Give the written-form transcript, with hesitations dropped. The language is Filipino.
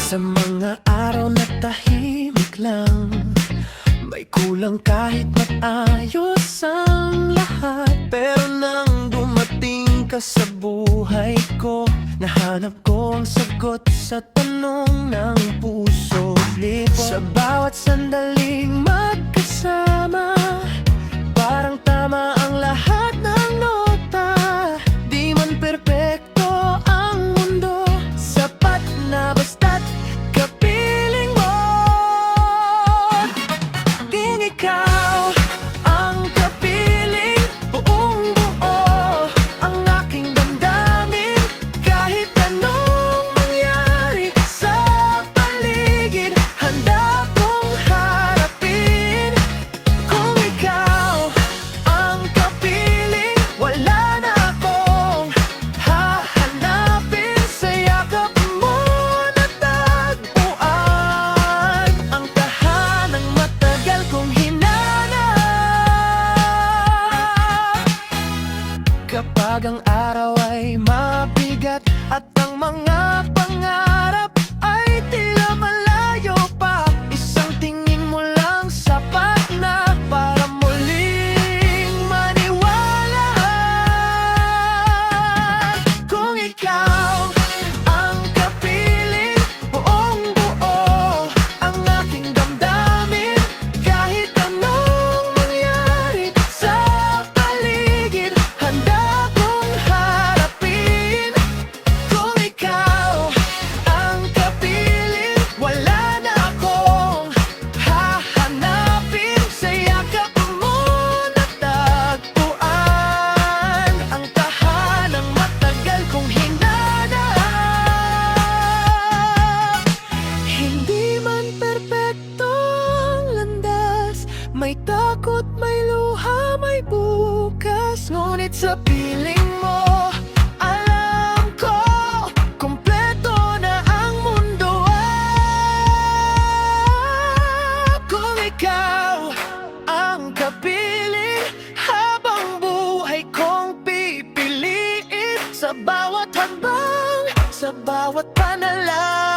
Sa mga araw na tahimik lang, may kulang kahit maayos ang lahat. Pero nang dumating ka sa buhay ko, nahanap ko ang sagot sa tanong ng puso lipo. Sa bawat sandaling magkasama, parang tama ang lahat ng nota. Di man perpekto ang mundo, sapat na basta't kapiling mo. Kung ikaw ang kapiling, buong buo ang aking damdamin. Kahit anong mangyari sa paligid, handa kong harapin. Kung ikaw ang kapiling, wala na akong hahanapin. Sa yakap mo natagpuan ang tahanang matagal kong hinanap. Kapag ang araw ay mabigat at ang mga pangarap ay tila malayo pa, isang tingin mo lang sapat na para muling maniwala. Kung ikaw ang kapiling, buong buo ang aking damdamin. Kahit anong mangyari sa paligid, handa kong harapin. Kung ikaw ang kapiling, wala na akong hahanapin. Sa yakap mo natagpuan ang tahanang matagal kong hinanap. Hindi man perpekto ang landas, may takot, may luha, may bukas. Ngunit sa piling mo, alam ko, kumpleto na ang mundo. Kung ikaw ang kapiling, habang buhay kong pipiliin. Sa bawat hakbang, sa bawat panalangin,